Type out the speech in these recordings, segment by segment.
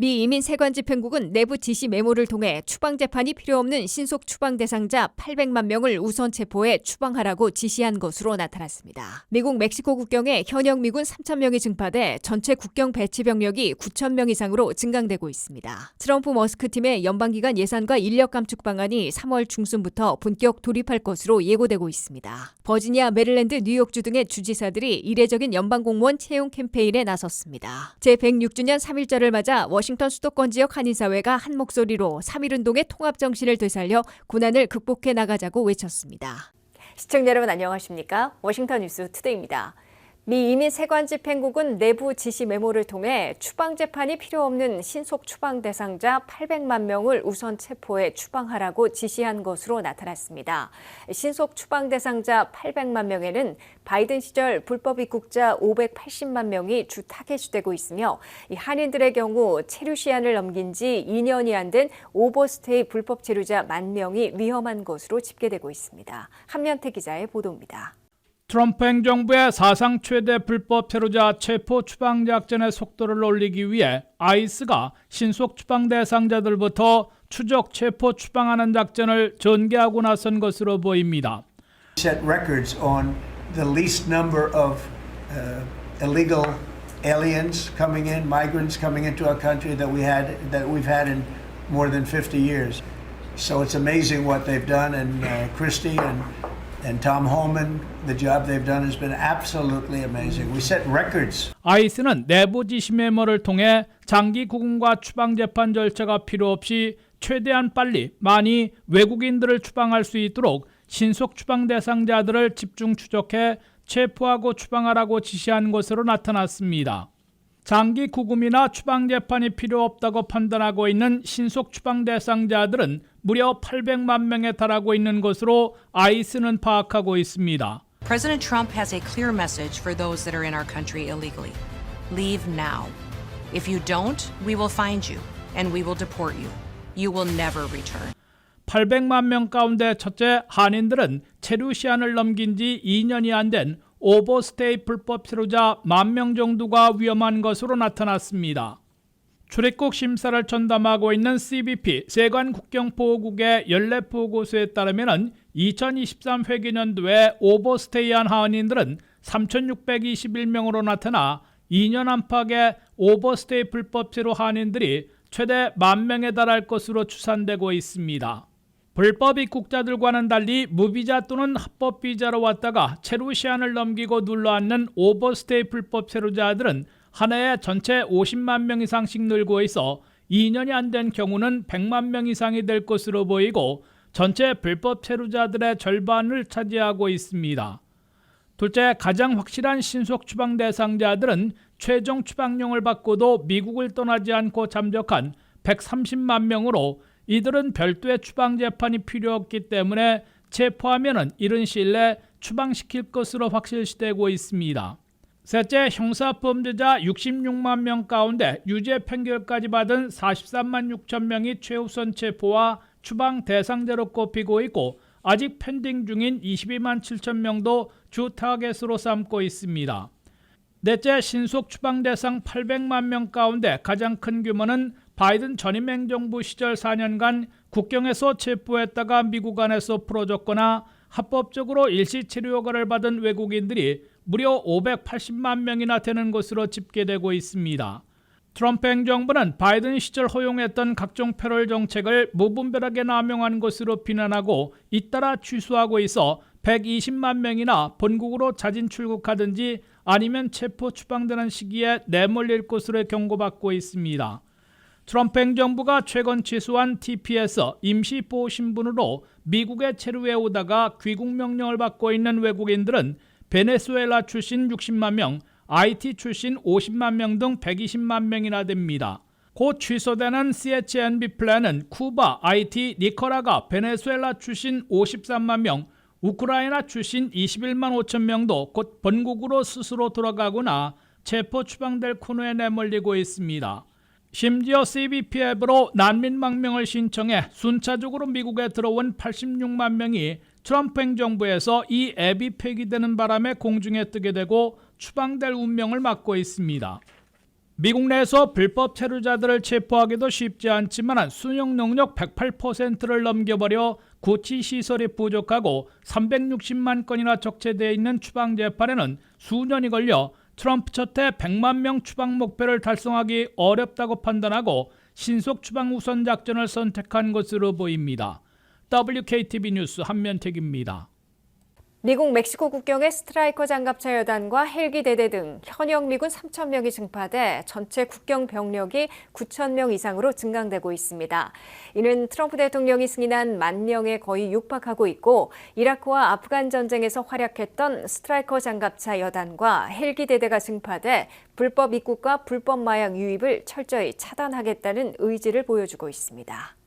미 이민세관집행국은 내부 지시 메모를 통해 추방재판이 필요 없는 신속 추방 대상자 800만 명을 우선 체포해 추방하라고 지시한 것으로 나타났습니다. 미국 멕시코 국경에 현역 미군 3,000명이 증파돼 전체 국경 배치 병력이 9,000명 이상으로 증강되고 있습니다. 트럼프 머스크 팀의 연방기관 예산과 인력 감축 방안이 3월 중순부터 본격 돌입할 것으로 예고되고 있습니다. 버지니아, 메릴랜드, 뉴욕주 등의 주지사들이 이례적인 연방 공무원 채용 캠페인에 나섰습니다. 제106주년 3.1절을 맞아 워싱턴 수도권 지역 한인사회가 한 목소리로 3.1운동의 통합정신을 되살려 고난을 극복해 나가자고 외쳤습니다. 시청자 여러분 안녕하십니까? 워싱턴 뉴스 투데이입니다. 미 이민세관집행국은 내부 지시 메모를 통해 추방재판이 필요 없는 신속 추방 대상자 800만 명을 우선 체포해 추방하라고 지시한 것으로 나타났습니다. 신속 추방 대상자 800만 명에는 바이든 시절 불법 입국자 580만 명이 주 타겟이 되고 있으며 이 한인들의 경우 체류 시한을 넘긴 지 2년이 안 된 오버스테이 불법 체류자 10,000명이 위험한 것으로 집계되고 있습니다. 한면태 기자의 보도입니다. 트럼프 행정부의 사상 최대 불법 체류자 체포 추방 작전의 속도를 올리기 위해 아이스가 신속 추방 대상자들부터 추적 체포 추방하는 작전을 전개하고 나선 것으로 보입니다. Set records on the least number of illegal aliens coming in, migrants coming into our country that we've had in more than 50 years. So it's amazing what they've done, and Christie and Tom Homan, the job they've done has been absolutely amazing. We set records. 아이스는 내부 지시 메모를 통해 장기 구금과 추방 재판 절차가 필요 없이 최대한 빨리 많이 외국인들을 추방할 수 있도록 신속 추방 대상자들을 집중 추적해 체포하고 추방하라고 지시한 것으로 나타났습니다. 장기 구금이나 추방 재판이 필요 없다고 판단하고 있는 신속 추방 대상자들은 무려 800만 명에 달하고 있는 것으로 아이스는 파악하고 있습니다. President Trump has a clear message for those that are in our country illegally. Leave now. If you don't, we will find you and we will deport you. You will never return. 800만 명 가운데 첫째 한인들은 체류 시한을 넘긴 지 2년이 안 된 오버스테이 불법 체류자 10,000명 정도가 위험한 것으로 나타났습니다. 출입국 심사를 전담하고 있는 CBP 세관 국경보호국의 연례 보고서에 따르면 2023 회계년도에 오버스테이한 한인들은 3,621명으로 나타나 2년 안팎의 오버스테이 불법 체류 한인들이 최대 10,000명에 달할 것으로 추산되고 있습니다. 불법 입국자들과는 달리 무비자 또는 합법 비자로 왔다가 체류 시한을 넘기고 눌러앉는 오버스테이 불법 체류자들은 한 해에 전체 50만 명 이상씩 늘고 있어 2년이 안 된 경우는 100만 명 이상이 될 것으로 보이고 전체 불법 체류자들의 절반을 차지하고 있습니다. 둘째, 가장 확실한 신속 추방 대상자들은 최종 추방령을 받고도 미국을 떠나지 않고 잠적한 130만 명으로 이들은 별도의 추방 재판이 필요 없기 때문에 체포하면 이른 시일 내에 추방시킬 것으로 확실시되고 있습니다. 셋째, 형사범죄자 66만 명 가운데 유죄 판결까지 받은 43만 6천 명이 최우선 체포와 추방 대상자로 꼽히고 있고 아직 펜딩 중인 22만 7천 명도 주 타겟으로 삼고 있습니다. 넷째, 신속 추방 대상 800만 명 가운데 가장 큰 규모는 바이든 전임 행정부 시절 4년간 국경에서 체포했다가 미국 안에서 풀어줬거나 합법적으로 일시 체류 허가를 받은 외국인들이 무려 580만 명이나 되는 것으로 집계되고 있습니다. 트럼프 행정부는 바이든 시절 허용했던 각종 패럴 정책을 무분별하게 남용한 것으로 비난하고 잇따라 취소하고 있어 120만 명이나 본국으로 자진 출국하든지 아니면 체포 추방되는 시기에 내몰릴 것으로 경고받고 있습니다. 트럼프 행정부가 최근 취소한 TPS 임시보호신분으로 미국에 체류해 오다가 귀국 명령을 받고 있는 외국인들은 베네수엘라 출신 60만 명, IT 출신 50만 명 등 120만 명이나 됩니다. 곧 취소되는 CHNB 플랜은 쿠바, IT, 니카라과, 베네수엘라 출신 53만 명, 우크라이나 출신 21만 5천 명도 곧 본국으로 스스로 돌아가거나 체포 추방될 코너에 내몰리고 있습니다. 심지어 CBP 앱으로 난민 망명을 신청해 순차적으로 미국에 들어온 86만 명이 트럼프 행정부에서 이 앱이 폐기되는 바람에 공중에 뜨게 되고 추방될 운명을 맞고 있습니다. 미국 내에서 불법 체류자들을 체포하기도 쉽지 않지만 수용 능력 108%를 넘겨버려 구치 시설이 부족하고 360만 건이나 적재되어 있는 추방 재판에는 수년이 걸려 트럼프 첫해 100만 명 추방 목표를 달성하기 어렵다고 판단하고 신속 추방 우선 작전을 선택한 것으로 보입니다. WKTV 뉴스 한면택입니다. 미국 멕시코 국경의 스트라이커 장갑차 여단과 헬기 대대 등 현역 미군 3,000명이 증파돼 전체 국경 병력이 9,000명 이상으로 증강되고 있습니다. 이는 트럼프 대통령이 승인한 10,000명에 거의 육박하고 있고 이라크와 아프간 전쟁에서 활약했던 스트라이커 장갑차 여단과 헬기 대대가 증파돼 불법 입국과 불법 마약 유입을 철저히 차단하겠다는 의지를 보여주고 있습니다.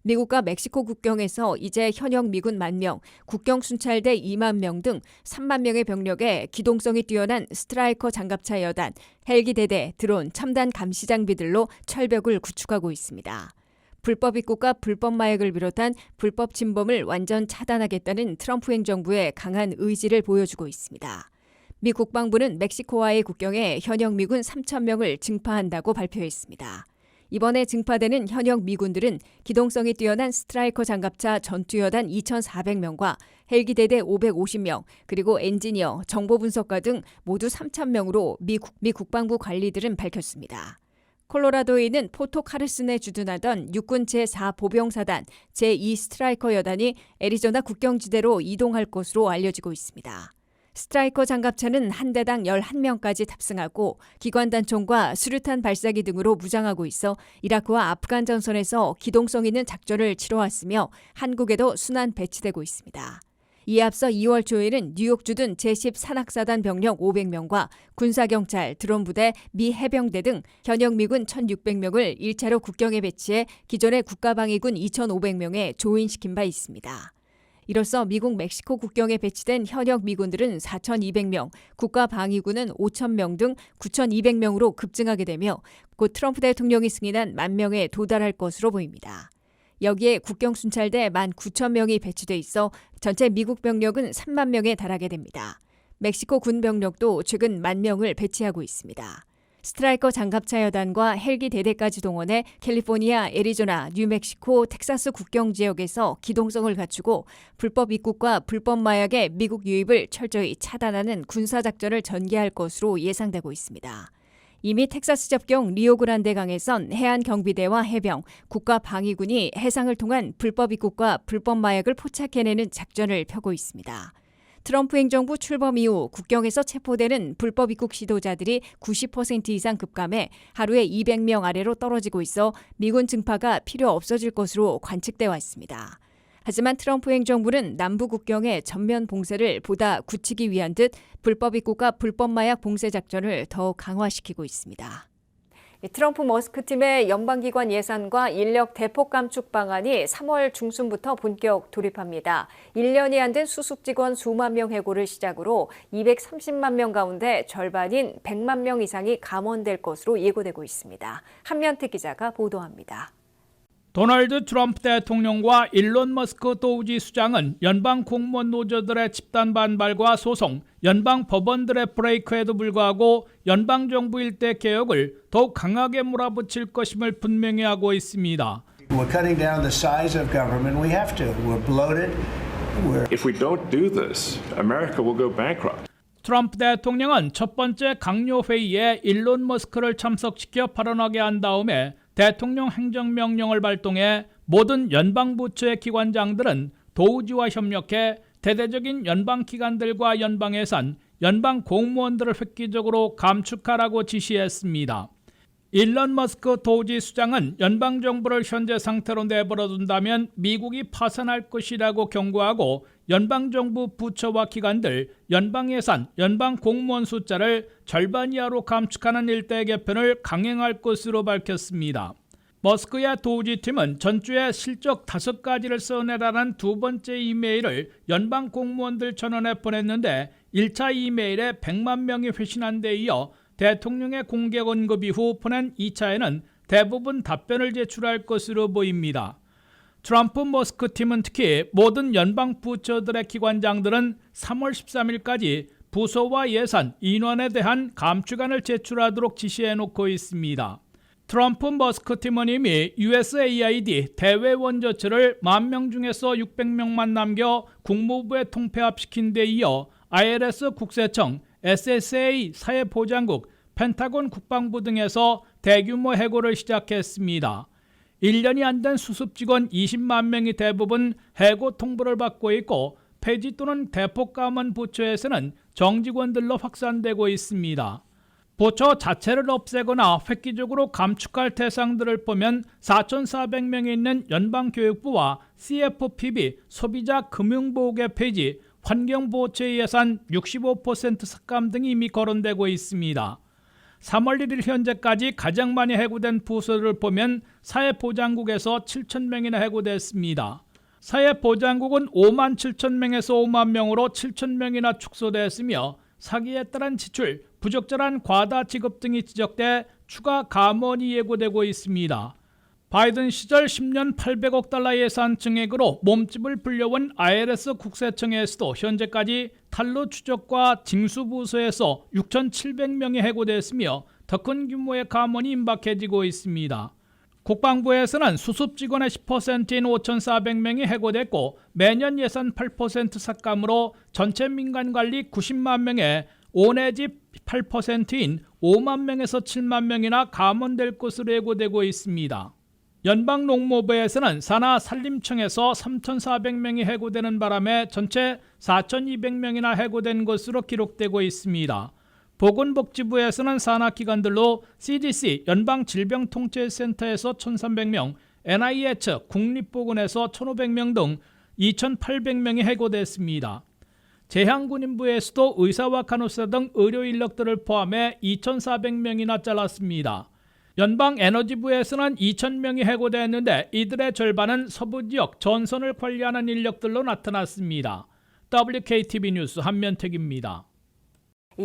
미국과 멕시코 국경에서 이제 현역 미군 10,000명, 국경 순찰대 2만 명 등 3만 명의 병력에 기동성이 뛰어난 스트라이커 장갑차 여단, 헬기 대대, 드론, 첨단 감시 장비들로 철벽을 구축하고 있습니다. 불법 입국과 불법 마약을 비롯한 불법 침범을 완전 차단하겠다는 트럼프 행정부의 강한 의지를 보여주고 있습니다. 미 국방부는 멕시코와의 국경에 현역 미군 3,000명을 증파한다고 발표했습니다. 이번에 증파되는 현역 미군들은 기동성이 뛰어난 스트라이커 장갑차 전투여단 2,400명과 헬기 대대 550명, 그리고 엔지니어, 정보 분석가 등 모두 3,000명으로 미 국방부 관리들은 밝혔습니다. 콜로라도에 있는 포토 카르슨에 주둔하던 육군 제4보병사단 제2 스트라이커 여단이 애리조나 국경지대로 이동할 것으로 알려지고 있습니다. 스트라이커 장갑차는 한 대당 11명까지 탑승하고 기관단총과 수류탄 발사기 등으로 무장하고 있어 이라크와 아프간 전선에서 기동성 있는 작전을 치러왔으며 한국에도 순환 배치되고 있습니다. 이에 앞서 2월 초에는 뉴욕 주둔 제10 산악사단 병력 500명과 군사경찰, 드론부대, 미 해병대 등 현역 미군 1,600명을 1차로 국경에 배치해 기존의 국가방위군 2,500명에 조인시킨 바 있습니다. 이로써 미국 멕시코 국경에 배치된 현역 미군들은 4,200명, 국가방위군은 5,000명 등 9,200명으로 급증하게 되며 곧 트럼프 대통령이 승인한 10,000명에 도달할 것으로 보입니다. 여기에 국경순찰대 19,000명이 배치돼 있어 전체 미국 병력은 3만 명에 달하게 됩니다. 멕시코 군 병력도 최근 10,000명을 배치하고 있습니다. 스트라이커 장갑차 여단과 헬기 대대까지 동원해 캘리포니아, 애리조나, 뉴멕시코, 텍사스 국경 지역에서 기동성을 갖추고 불법 입국과 불법 마약의 미국 유입을 철저히 차단하는 군사작전을 전개할 것으로 예상되고 있습니다. 이미 텍사스 접경 리오그란데 강에선 해안경비대와 해병, 국가방위군이 해상을 통한 불법 입국과 불법 마약을 포착해내는 작전을 펴고 있습니다. 트럼프 행정부 출범 이후 국경에서 체포되는 불법 입국 시도자들이 90% 이상 급감해 하루에 200명 아래로 떨어지고 있어 미군 증파가 필요 없어질 것으로 관측돼 왔습니다. 하지만 트럼프 행정부는 남부 국경의 전면 봉쇄를 보다 굳히기 위한 듯 불법 입국과 불법 마약 봉쇄 작전을 더욱 강화시키고 있습니다. 트럼프 머스크 팀의 연방기관 예산과 인력 대폭 감축 방안이 3월 중순부터 본격 돌입합니다. 1년이 안 된 수습 직원 수만 명 해고를 시작으로 230만 명 가운데 절반인 100만 명 이상이 감원될 것으로 예고되고 있습니다. 한면택 기자가 보도합니다. 도널드 트럼프 대통령과 일론 머스크 도우지 수장은 연방 공무원 노조들의 집단 반발과 소송, 연방 법원들의 브레이크에도 불구하고 연방 정부 일대 개혁을 더욱 강하게 몰아붙일 것임을 분명히 하고 있습니다. We're cutting down the size of government. We have to. We're bloated. If we don't do this, America will go bankrupt. 트럼프 대통령은 첫 번째 강요 회의에 일론 머스크를 참석시켜 발언하게 한 다음에 대통령 행정명령을 발동해 모든 연방부처의 기관장들은 도우지와 협력해 대대적인 연방기관들과 연방예산, 연방공무원들을 획기적으로 감축하라고 지시했습니다. 일론 머스크 도우지 수장은 연방정부를 현재 상태로 내버려둔다면 미국이 파산할 것이라고 경고하고 연방정부 부처와 기관들, 연방예산, 연방공무원 숫자를 절반 이하로 감축하는 일대 개편을 강행할 것으로 밝혔습니다. 머스크의 도우지팀은 전주에 실적 5가지를 써내라는 두 번째 이메일을 연방 공무원들 전원에 보냈는데 1차 이메일에 100만 명이 회신한 데 이어 대통령의 공개 언급 이후 보낸 2차에는 대부분 답변을 제출할 것으로 보입니다. 트럼프 머스크 팀은 특히 모든 연방 부처들의 기관장들은 3월 13일까지 부서와 예산, 인원에 대한 감축안을 제출하도록 지시해놓고 있습니다. 트럼프 머스크 팀은 이미 USAID 대외 원조처를 10,000명 중에서 600명만 남겨 국무부에 통폐합시킨 데 이어 IRS 국세청, SSA 사회보장국, 펜타곤 국방부 등에서 대규모 해고를 시작했습니다. 1년이 안 된 수습직원 20만 명이 대부분 해고 통보를 받고 있고 폐지 또는 대폭 감원 부처에서는 정직원들로 확산되고 있습니다. 부처 자체를 없애거나 획기적으로 감축할 대상들을 보면 4,400명이 있는 연방교육부와 CFPB 소비자 금융보호계 폐지, 환경보호처의 예산 65% 삭감 등이 이미 거론되고 있습니다. 3월 1일 현재까지 가장 많이 해고된 부서를 보면 사회보장국에서 7,000명이나 해고됐습니다. 사회보장국은 5만 7천 명에서 5만 명으로 7천 명이나 축소됐으며 사기에 따른 지출, 부적절한 과다 지급 등이 지적돼 추가 감원이 예고되고 있습니다. 바이든 시절 10년 800억 달러 예산 증액으로 몸집을 불려온 IRS 국세청에서도 현재까지 탈루 추적과 징수부서에서 6,700명이 해고됐으며 더 큰 규모의 감원이 임박해지고 있습니다. 국방부에서는 수습직원의 10%인 5,400명이 해고됐고 매년 예산 8% 삭감으로 전체 민간관리 90만 명에 5 내지 8%인 5만 명에서 7만 명이나 감원될 것으로 예고되고 있습니다. 연방농무부에서는 산하 산림청에서 3,400명이 해고되는 바람에 전체 4,200명이나 해고된 것으로 기록되고 있습니다. 보건복지부에서는 산하기관들로 CDC 연방질병통제센터에서 1,300명, NIH 국립보건에서 1,500명 등 2,800명이 해고됐습니다. 재향군인부에서도 의사와 간호사 등 의료 인력들을 포함해 2,400명이나 잘랐습니다. 연방에너지부에서는 2,000명이 해고됐는데 이들의 절반은 서부지역 전선을 관리하는 인력들로 나타났습니다. WKTV 뉴스 한면택입니다.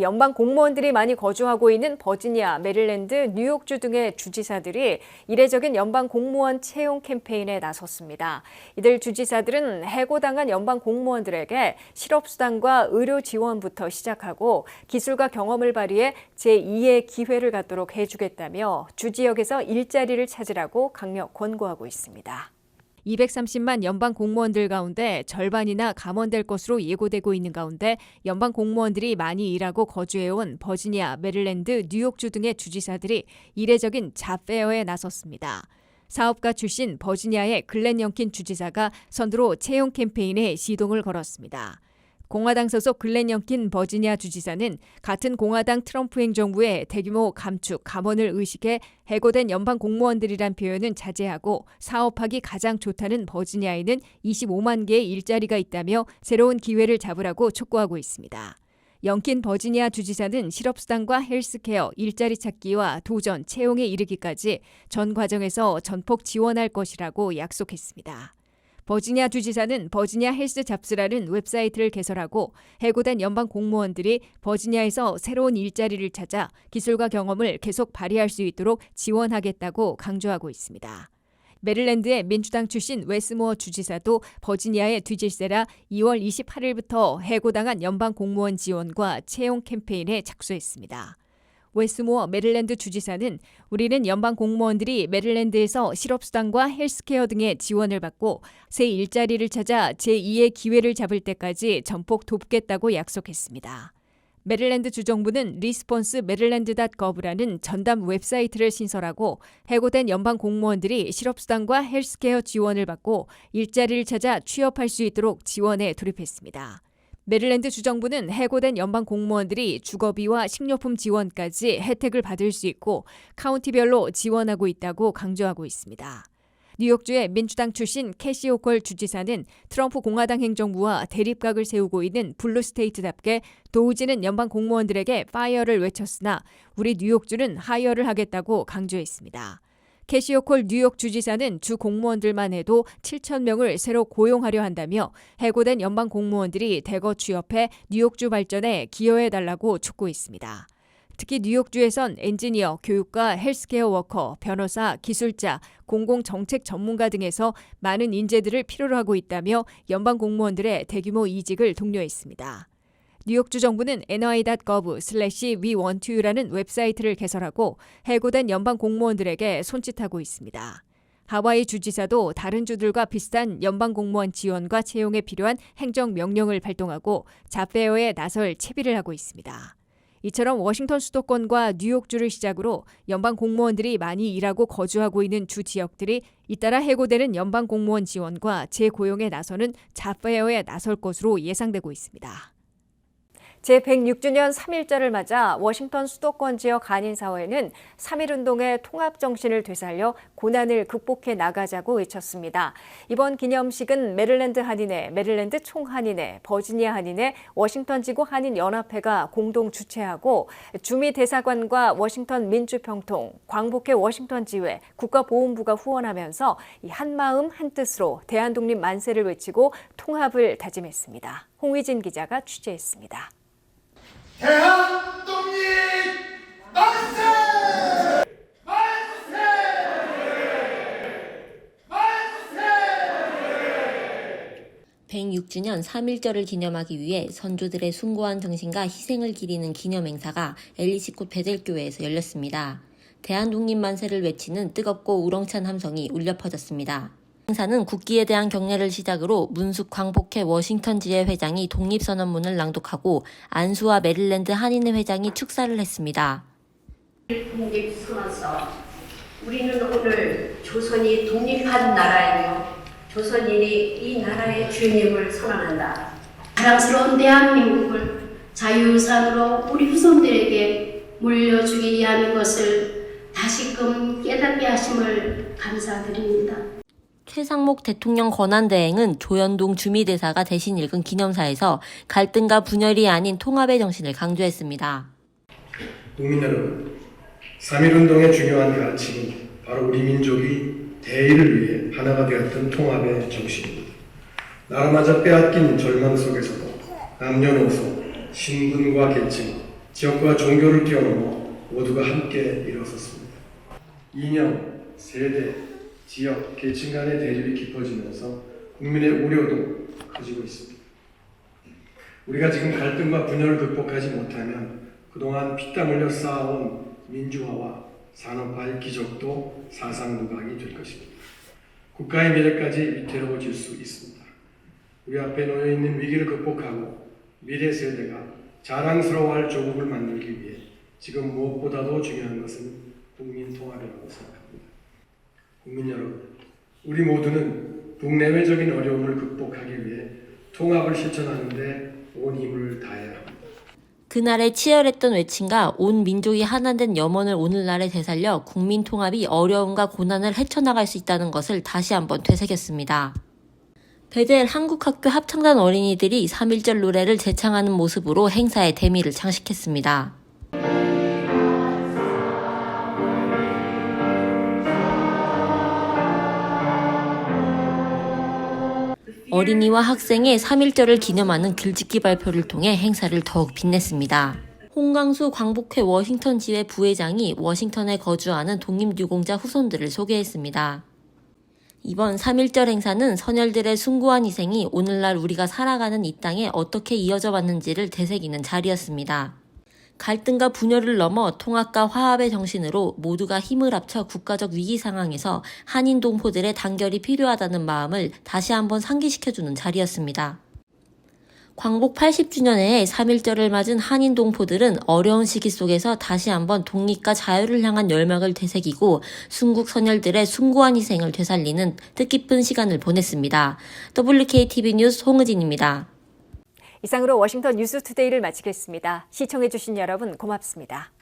연방 공무원들이 많이 거주하고 있는 버지니아, 메릴랜드, 뉴욕주 등의 주지사들이 이례적인 연방 공무원 채용 캠페인에 나섰습니다. 이들 주지사들은 해고당한 연방 공무원들에게 실업수당과 의료 지원부터 시작하고 기술과 경험을 발휘해 제2의 기회를 갖도록 해주겠다며 주지역에서 일자리를 찾으라고 강력 권고하고 있습니다. 230만 연방 공무원들 가운데 절반이나 감원될 것으로 예고되고 있는 가운데 연방 공무원들이 많이 일하고 거주해온 버지니아, 메릴랜드, 뉴욕주 등의 주지사들이 이례적인 잡페어에 나섰습니다. 사업가 출신 버지니아의 글렌 영킨 주지사가 선두로 채용 캠페인에 시동을 걸었습니다. 공화당 소속 글렌 영킨 버지니아 주지사는 같은 공화당 트럼프 행정부의 대규모 감축, 감원을 의식해 해고된 연방 공무원들이란 표현은 자제하고 사업하기 가장 좋다는 버지니아에는 25만 개의 일자리가 있다며 새로운 기회를 잡으라고 촉구하고 있습니다. 영킨 버지니아 주지사는 실업수당과 헬스케어, 일자리 찾기와 도전, 채용에 이르기까지 전 과정에서 전폭 지원할 것이라고 약속했습니다. 버지니아 주지사는 버지니아 헬스 잡스라는 웹사이트를 개설하고 해고된 연방 공무원들이 버지니아에서 새로운 일자리를 찾아 기술과 경험을 계속 발휘할 수 있도록 지원하겠다고 강조하고 있습니다. 메릴랜드의 민주당 출신 웨스모어 주지사도 버지니아의 뒤질세라 2월 28일부터 해고당한 연방 공무원 지원과 채용 캠페인에 착수했습니다. 웨스모어 메릴랜드 주지사는 우리는 연방 공무원들이 메릴랜드에서 실업수당과 헬스케어 등의 지원을 받고 새 일자리를 찾아 제2의 기회를 잡을 때까지 전폭 돕겠다고 약속했습니다. 메릴랜드 주정부는 리스폰스 메릴랜드.gov라는 전담 웹사이트를 신설하고 해고된 연방 공무원들이 실업수당과 헬스케어 지원을 받고 일자리를 찾아 취업할 수 있도록 지원에 돌입했습니다. 메릴랜드 주정부는 해고된 연방 공무원들이 주거비와 식료품 지원까지 혜택을 받을 수 있고 카운티별로 지원하고 있다고 강조하고 있습니다. 뉴욕주의 민주당 출신 캐시 호컬 주지사는 트럼프 공화당 행정부와 대립각을 세우고 있는 블루스테이트답게 도우지는 연방 공무원들에게 파이어를 외쳤으나 우리 뉴욕주는 하이어를 하겠다고 강조했습니다. 캐시 호컬 뉴욕 주지사는 주 공무원들만 해도 7,000명을 새로 고용하려 한다며 해고된 연방 공무원들이 대거 취업해 뉴욕주 발전에 기여해달라고 촉구했습니다. 특히 뉴욕주에선 엔지니어, 교육가, 헬스케어 워커, 변호사, 기술자, 공공정책 전문가 등에서 많은 인재들을 필요로 하고 있다며 연방 공무원들의 대규모 이직을 독려했습니다. 뉴욕주 정부는 ny.gov/we-want-to라는 웹사이트를 개설하고 해고된 연방 공무원들에게 손짓하고 있습니다. 하와이 주지사도 다른 주들과 비슷한 연방 공무원 지원과 채용에 필요한 행정 명령을 발동하고 잡페어에 나설 채비를 하고 있습니다. 이처럼 워싱턴 수도권과 뉴욕주를 시작으로 연방 공무원들이 많이 일하고 거주하고 있는 주 지역들이 잇따라 해고되는 연방 공무원 지원과 재고용에 나서는 잡페어에 나설 것으로 예상되고 있습니다. 제106주년 3.1절을 맞아 워싱턴 수도권 지역 한인사회는 3.1운동의 통합정신을 되살려 고난을 극복해 나가자고 외쳤습니다. 이번 기념식은 메릴랜드 한인회, 메릴랜드 총한인회, 버지니아 한인회, 워싱턴 지구 한인연합회가 공동 주최하고 주미대사관과 워싱턴 민주평통, 광복회 워싱턴 지회, 국가보훈부가 후원하면서 한마음 한뜻으로 대한독립 만세를 외치고 통합을 다짐했습니다. 홍휘진 기자가 취재했습니다. 대한독립 만세! 만세! 만세! 106주년 3.1절을 기념하기 위해 선조들의 숭고한 정신과 희생을 기리는 기념행사가 앨리시콧 베델교회에서 열렸습니다. 대한독립만세를 외치는 뜨겁고 우렁찬 함성이 울려 퍼졌습니다. 행사는 국기에 대한 경례를 시작으로 문숙 광복회 워싱턴 지회 회장이 독립선언문을 낭독하고 안수와 메릴랜드 한인회 회장이 축사를 했습니다. 독립선언서. 우리는 오늘 조선이 독립한 나라이며 조선인이 이 나라의 주님을 선언한다. 자랑스러운 대한민국을 자유유산으로 우리 후손들에게 물려주기 위한 것을 다시금 깨닫게 하심을 감사드립니다. 최상목 대통령 권한대행은 조현동 주미대사가 대신 읽은 기념사에서 갈등과 분열이 아닌 통합의 정신을 강조했습니다. 국민 여러분, 3.1운동의 중요한 가치는 바로 우리 민족이 대의를 위해 하나가 되었던 통합의 정신입니다. 나라마저 빼앗긴 절망 속에서도 남녀노소, 신분과 계층, 지역과 종교를 뛰어넘어 모두가 함께 일어섰습니다. 이념, 세대, 지역, 계층 간의 대립이 깊어지면서 국민의 우려도 커지고 있습니다. 우리가 지금 갈등과 분열을 극복하지 못하면 그동안 피땀 흘려 쌓아온 민주화와 산업화의 기적도 사상누각이 될 것입니다. 국가의 미래까지 위태로워질 수 있습니다. 우리 앞에 놓여있는 위기를 극복하고 미래 세대가 자랑스러워할 조국을 만들기 위해 지금 무엇보다도 중요한 것은 국민 통합이라고 생각합니다. 국민 여러분, 우리 모두는 국내외적인 어려움을 극복하기 위해 통합을 실천하는 데 온 힘을 다해야 합니다. 그날의 치열했던 외침과 온 민족이 하나된 염원을 오늘날에 되살려 국민 통합이 어려움과 고난을 헤쳐나갈 수 있다는 것을 다시 한번 되새겼습니다. 베델 한국학교 합창단 어린이들이 3.1절 노래를 재창하는 모습으로 행사의 대미를 장식했습니다. 어린이와 학생의 3.1절을 기념하는 글짓기 발표를 통해 행사를 더욱 빛냈습니다. 홍강수 광복회 워싱턴 지회 부회장이 워싱턴에 거주하는 독립유공자 후손들을 소개했습니다. 이번 3.1절 행사는 선열들의 숭고한 희생이 오늘날 우리가 살아가는 이 땅에 어떻게 이어져 왔는지를 되새기는 자리였습니다. 갈등과 분열을 넘어 통합과 화합의 정신으로 모두가 힘을 합쳐 국가적 위기 상황에서 한인 동포들의 단결이 필요하다는 마음을 다시 한번 상기시켜주는 자리였습니다. 광복 80주년에 3.1절을 맞은 한인 동포들은 어려운 시기 속에서 다시 한번 독립과 자유를 향한 열망을 되새기고 순국 선열들의 숭고한 희생을 되살리는 뜻깊은 시간을 보냈습니다. WKTV 뉴스 홍의진입니다. 이상으로 워싱턴 뉴스투데이를 마치겠습니다. 시청해주신 여러분 고맙습니다.